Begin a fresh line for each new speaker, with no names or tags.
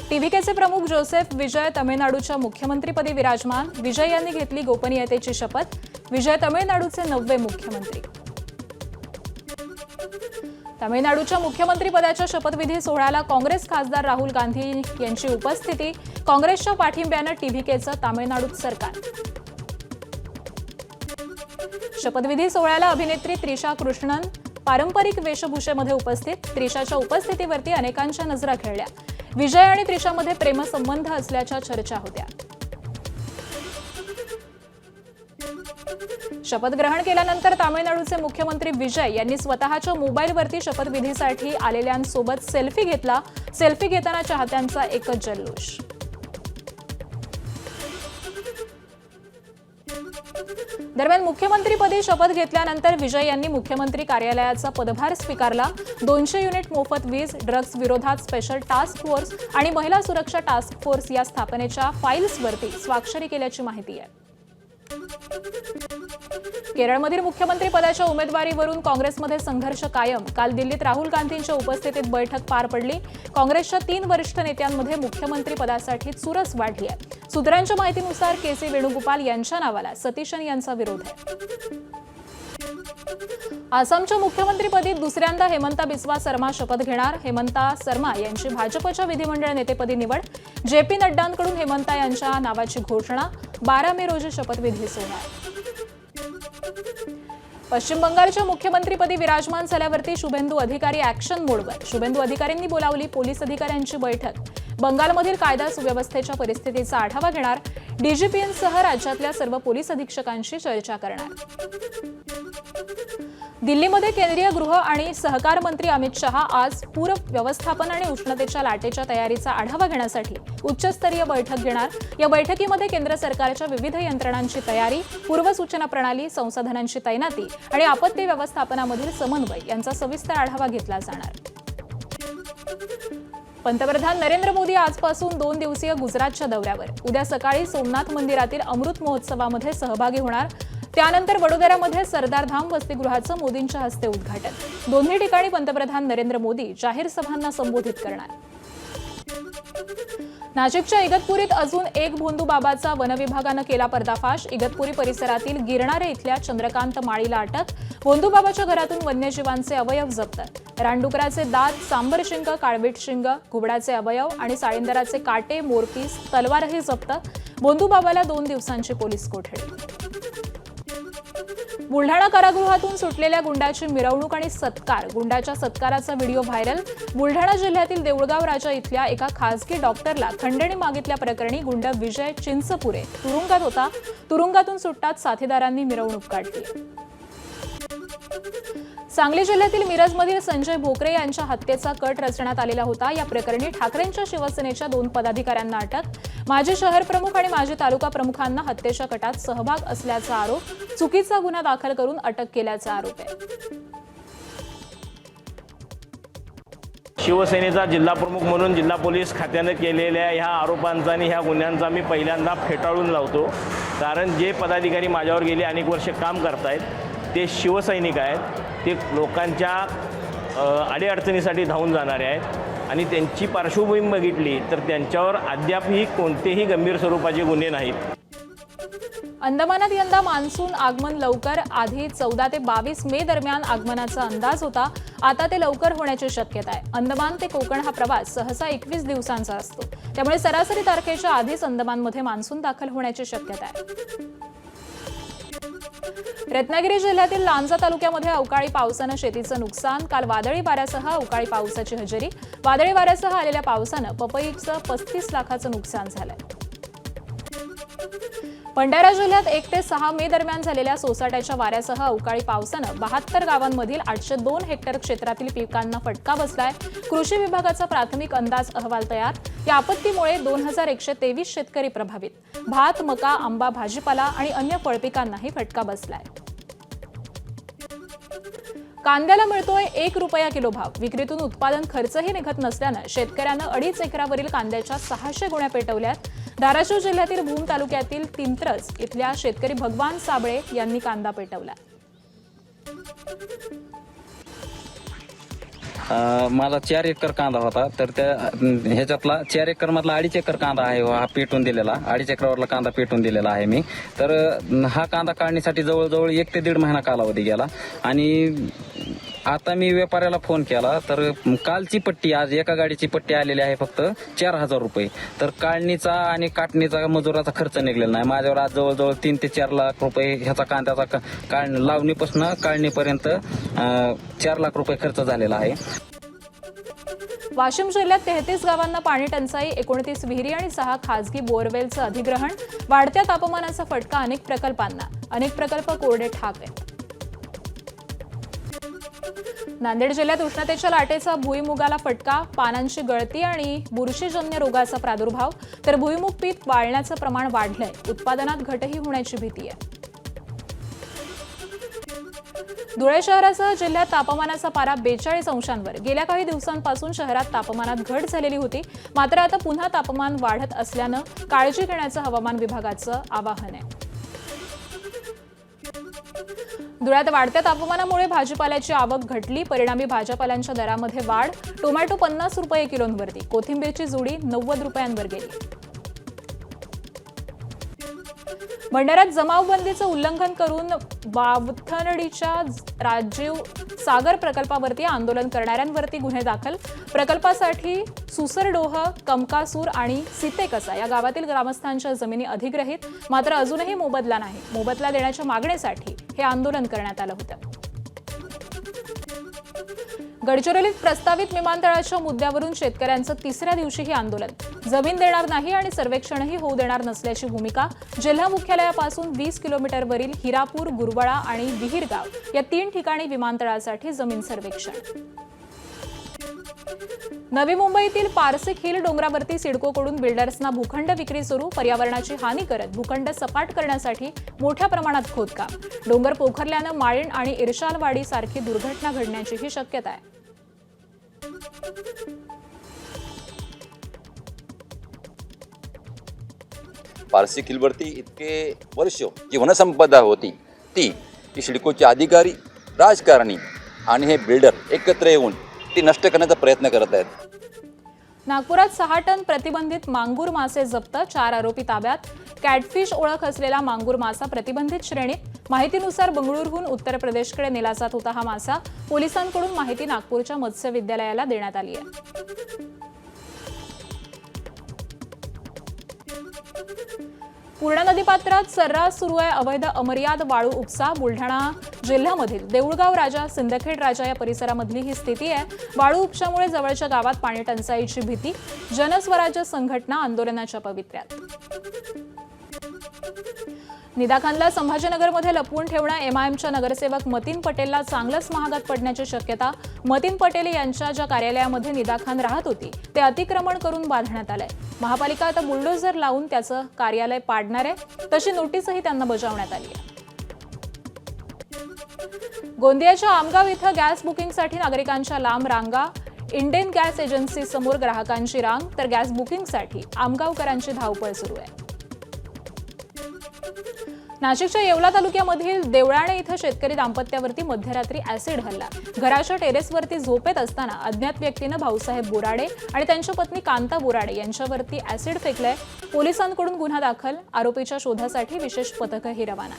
टीव्हीकेचे प्रमुख जोसेफ विजय तमिळनाडूच्या मुख्यमंत्रीपदी विराजमान। विजय यांनी घेतली गोपनीयतेची शपथ। विजय तमिळनाडूचे 9वे मुख्यमंत्री। तमिळनाडूच्या मुख्यमंत्रीपदाच्या शपथविधी सोहळ्याला काँग्रेस खासदार राहुल गांधी यांची उपस्थिती। काँग्रेसच्या पाठिंब्याने टीव्हीकेचं तामिळनाडूत सरकार। शपथविधी सोहळ्याला अभिनेत्री त्रिशा कृष्णन पारंपरिक वेशभूषेमध्ये उपस्थित। त्रिशाच्या उपस्थितीवरती अनेकांच्या नजरा खेळल्या। विजय आणि त्रिशामध्ये प्रेमसंबंध असल्याच्या चर्चा होत्या। शपथ ग्रहण केल्यानंतर तामिळनाडूचे मुख्यमंत्री विजय यांनी स्वतःच्या मोबाईलवरती शपथविधीसाठी आलेल्यांसोबत सेल्फी घेतला। सेल्फी घेताना चाहत्यांचा एकच जल्लोष। दरम्यान मुख्यमंत्रीपदी शपथ घेतल्यानंतर विजय यांनी मुख्यमंत्री कार्यालयाचा पदभार स्वीकारला। 200 युनिट मोफत वीज, ड्रग्ज विरोधात स्पेशल टास्क फोर्स आणि महिला सुरक्षा टास्क फोर्स या स्थापनेच्या फाईल्सवरती स्वाक्षरी केल्याची माहिती आहे। केरळमधील मुख्यमंत्रीपदाच्या उमेदवारीवरून काँग्रेसमध्ये संघर्ष कायम। काल दिल्लीत राहुल गांधींच्या उपस्थितीत बैठक पार पडली। काँग्रेसच्या 3 वरिष्ठ नेत्यांमध्ये मुख्यमंत्रीपदासाठी चुरस वाढली आहे। सूत्रांच्या माहितीनुसार के.सी. वेणुगोपाल यांच्या नावाला सतीशन यांचा विरोध आहे। आसामच्या मुख्यमंत्रीपदी दुसऱ्यांदा हेमंता बिस्वा शर्मा शपथ घेणार। हेमंता शर्मा यांची भाजपच्या विधिमंडळ नेतेपदी निवड। जे.पी. नड्डांकडून हेमंता यांच्या नावाची घोषणा। 12 मे रोजी शपथविधी सोहळा। पश्चिम बंगालच्या मुख्यमंत्रीपदी विराजमान झाल्यावरती शुभेंदू अधिकारी ॲक्शन मोडवर। शुभेंदू अधिकाऱ्यांनी बोलावली पोलीस अधिकाऱ्यांची बैठक। बंगालमधील कायदा सुव्यवस्थेच्या परिस्थितीचा आढावा घेणार। डीजीपींसह राज्यातल्या सर्व पोलीस अधीक्षकांशी चर्चा करणार। दिल्लीमध्ये केंद्रीय गृह आणि सहकार मंत्री अमित शहा आज पूर व्यवस्थापन आणि उष्णतेच्या लाटेच्या तयारीचा आढावा घेण्यासाठी उच्चस्तरीय बैठक घेणार। या बैठकीमध्ये केंद्र सरकारच्या विविध यंत्रणांची तयारी, पूर्वसूचना प्रणाली, संसाधनांची तैनाती आणि आपत्ती व्यवस्थापनामधील समन्वय यांचा सविस्तर आढावा घेतला जाणार। पंतप्रधान नरेंद्र मोदी आजपासून 2 दिवसीय गुजरातच्या दौऱ्यावर। उद्या सकाळी सोमनाथ मंदिरातील अमृत महोत्सवामध्ये सहभागी होणार। त्यानंतर वडोदरामध्ये सरदार धाम वसतिगृहाचं मोदींच्या हस्ते उद्घाटन। दोन्ही ठिकाणी पंतप्रधान नरेंद्र मोदी जाहीर सभांना संबोधित करणार। नाशिकच्या इगतपुरीत अजून एक भोंदूबाबाचा वनविभागानं केला पर्दाफाश। इगतपुरी परिसरातील गिरणारे इथल्या चंद्रकांत माळीला अटक। भोंदूबाबाच्या घरातून वन्यजीवांचे अवयव जप्त। रानडुकराचे दात, सांबर शिंग, काळवीट शिंग, घुबडाचे अवयव आणि साळींदराचे काटे, मोरपीस, तलवारही जप्त। भोंदूबाबाला 2 दिवसांची पोलीस कोठडी। बुलढाणा कारागृहातून सुटलेल्या गुंडाची मिरवणूक आणि सत्कार। गुंडाच्या सत्काराचा व्हिडिओ व्हायरल। बुलढाणा जिल्ह्यातील देऊळगाव राजा इथल्या एका खासगी डॉक्टरला खंडणी मागितल्या प्रकरणी गुंड विजय चिंचपुरे तुरुंगात होता। तुरुंगातून सुटताच साथीदारांनी मिरवणूक काढली। सांगली जिल्ह्यातील मिरजमधील संजय भोकरे यांच्या हत्येचा कट रचण्यात आलेला होता। या प्रकरणी ठाकरेंच्या शिवसेनेच्या 2 पदाधिकाऱ्यांना अटक। माजी शहर प्रमुख आणि माजी तालुका प्रमुखांना हत्येच्या कटात सहभाग असल्याचा आरोप। चुकीचा गुन्हा दाखल करून अटक केल्याचा आरोप आहे।
शिवसेनेचा जिल्हा प्रमुख म्हणून जिल्हा पोलीस खात्याने केलेल्या ह्या आरोपांचा आणि ह्या गुन्ह्यांचा मी पहिल्यांदा फेटाळून लावतो। कारण जे पदाधिकारी माझ्यावर गेले अनेक वर्ष काम करतायत ते शिवसैनिक आहेत। ते लोकांच्या अडीअडचणीसाठी धावून जाणारे आहेत आणि त्यांची पार्श्वभूमी बघितली तर त्यांच्यावर अद्यापही कोणतेही गंभीर स्वरूपाचे गुन्हे नाहीत।
अंदमानात यंदा मान्सून आगमन लवकर। आधी 14 ते 22 मे दरम्यान आगमनाचा अंदाज होता। आता ते लवकर होण्याची शक्यता आहे। अंदमान ते कोकण हा प्रवास सहसा 21 दिवसांचा असतो। त्यामुळे सरासरी तारखेच्या आधीच अंदमानमध्ये मान्सून दाखल होण्याची शक्यता आहे। रत्नागिरी जिल्ह्यातील लांजा तालुक्यामध्ये अवकाळी पावसानं शेतीचं नुकसान। काल वादळी वाऱ्यासह अवकाळी पावसाची हजेरी। वादळी वाऱ्यासह आलेल्या पावसानं पपईचं 35 लाखाचं नुकसान झालंय। भंडारा जिल्ह्यात 1 ते 6 मे दरम्यान झालेल्या सोसाट्याच्या वाऱ्यासह अवकाळी पावसानं 72 गावांमधील 802 हेक्टर क्षेत्रातील पिकांना फटका बसलाय। कृषी विभागाचा प्राथमिक अंदाज अहवाल तयार। या आपत्तीमुळे 2123 शेतकरी प्रभावित। भात, मका, आंबा, भाजीपाला आणि अन्य फळपिकांनाही फटका बसलाय। कांद्याला मिळतोय 1 रुपया किलो भाव। विक्रीतून उत्पादन खर्चही निघत नसल्यानं शेतकऱ्यानं 2.5 एकरावरील कांद्याच्या 600 गुण्या पेटवल्यात। धाराशिव जिल्ह्यातील भूम तालुक्यातील तिंत्रज इथल्या शेतकरी भगवान साबळे यांनी कांदा पेटवला।
माझा 4 एकर कांदा होता, तर त्या ह्याच्यातला 4 एकर मधला 2.5 एकर कांदा आहे, हा पेटून दिलेला 2.5 एकरावरला कांदा पेटून दिलेला आहे मी. तर हा कांदा काढण्यासाठी जवळजवळ 1 ते 1.5 महिना कालावधी गेला. आणि आता मी व्यापाऱ्याला फोन केला, तर कालची पट्टी, आज एका गाडीची पट्टी आलेली आहे फक्त 4,000 रुपये. तर काढणीचा आणि काटणीचा मजुराचा खर्च निघलेला नाही. माझ्यावर आज जवळजवळ 3 ते 4 लाख रुपये ह्याचा कांद्याचा लावणीपासून काढणीपर्यंत 4 लाख रुपये खर्च झालेला आहे.
वाशिम जिल्ह्यात 33 गावांना पाणी टंचाई, 29 विहिरी आणि 6 खासगी बोअरवेलचं अधिग्रहण. वाढत्या तापमानाचा फटका अनेक प्रकल्पांना, अनेक प्रकल्प कोरडे ठाक आहेत. नांदेड जिल्ह्यात उष्णतेच्या लाटेचा भुईमुगाला फटका, पानांची गळती आणि बुरशीजन्य रोगाचा प्रादुर्भाव. तर भुईमुग पीक वाळण्याचं प्रमाण वाढलंय, उत्पादनात घटही होण्याची भीती आहे. धुळे शहरासह जिल्ह्यात तापमानाचा पारा 42 अंशांवर. गेल्या काही दिवसांपासून शहरात तापमानात घट झालेली होती, मात्र आता पुन्हा तापमान वाढत असल्यानं काळजी घेण्याचं हवामान विभागाचं आवाहन आहे. धुळ्यात वाढत्या तापमानामुळे भाजीपाल्याची आवक घटली, परिणामी भाजीपाल्यांच्या दरामध्ये वाढ. टोमॅटो 50 रुपये किलोवरती, कोथिंबीरची जुडी 90 रुपयांवर गेली. भंडाऱ्यात जमावबंदीचं उल्लंघन करून बावथनडीच्या राजीव सागर प्रकल्पावरती आंदोलन करणाऱ्यांवरती गुन्हे दाखल. प्रकल्पासाठी सुसरडोह, कमकासूर आणि सीतेकसा या गावातील ग्रामस्थांच्या जमिनी अधिग्रहित, मात्र अजूनही मोबदला नाही. मोबदला देण्याच्या मागणीसाठी हे आंदोलन करण्यात आलं होतं. गडचिरोलीत प्रस्तावित विमानतळाच्या मुद्द्यावरून शेतकऱ्यांचं तिसऱ्या दिवशीही आंदोलन. जमीन देणार नाही आणि सर्वेक्षणही होऊ देणार नसल्याची भूमिका. जिल्हा मुख्यालयापासून 20 किलोमीटरवरील हिरापूर, गुरवळा आणि विहीरगाव या 3 ठिकाणी विमानतळासाठी जमीन सर्वेक्षण. नवी मुंबईतील पारसिक हिल डोंगरावरती सिडकोकडून बिल्डर्सना भूखंड विक्री सुरू. पर्यावरणाची हानी करत भूखंड सपाट करण्यासाठी मोठ्या प्रमाणात खोदकाम. डोंगर पोखरल्यानं माळीण आणि इर्शालवाडी सारखी दुर्घटना घडण्याचीही शक्यता आहे.
पारसी हिलवरती इतके वर्ष जी वनसंपदा होती ती सिडकोचे अधिकारी, राजकारणी आणि हे बिल्डर एकत्र येऊन ती नष्ट करण्याचा प्रयत्न करत आहेत.
नागपुरात 6 टन प्रतिबंधित मांगूर मासे जप्त, 4 आरोपी ताब्यात. कॅटफिश ओळख असलेला मांगूर मासा प्रतिबंधित श्रेणीत. माहितीनुसार बंगळुरूहून उत्तर प्रदेशकडे नेला जात होता हा मासा. पोलिसांकडून माहिती नागपूरच्या मत्स्य विद्यालयाला देण्यात आली आहे. पूर्णा नदीपात्रात सर्रास सुरू आहे अवैध अमर्याद वाळू उपसा. बुलढाणा जिल्ह्यामधील देऊळगाव राजा, सिंदखेड राजा या परिसरामधली ही स्थिती आहे. वाळू उपशामुळे जवळच्या गावात पाणी टंचाईची भीती. जनस्वराज्य संघटना आंदोलनाच्या पवित्र्यात. निदाखानला संभाजीनगरमध्ये लपवून ठेवणं. एमआयएमच्या नगरसेवक मतीन पटेलला चांगलंच महागात पडण्याची शक्यता. मतीन पटेल यांच्या ज्या कार्यालयामध्ये निदाखान राहत होती ते अतिक्रमण करून बांधण्यात आलंय. महापालिका आता बुलडोझर लावून त्याचं कार्यालय पाडणार आहे. तशी नोटीसही त्यांना बजावण्यात आली आहे. गोंदियाच्या आमगाव इथं गॅस बुकिंगसाठी नागरिकांच्या लांब रांगा. इंडियन गॅस एजन्सी समोर ग्राहकांची रांग, तर गॅस बुकिंगसाठी आमगावकरांची धावपळ सुरू आहे. नाशिकच्या येवला तालुक्यामधील देवळाणे इथं शेतकरी दाम्पत्यावरती मध्यरात्री ॲसिड हल्ला. घराच्या टेरेसवरती झोपेत असताना अज्ञात व्यक्तीनं भाऊसाहेब बोराडे आणि त्यांच्या पत्नी कांता बोराडे यांच्यावरती ॲसिड फेकलंय. पोलिसांकडून गुन्हा दाखल. आरोपीच्या शोधासाठी विशेष पथकही रवाना.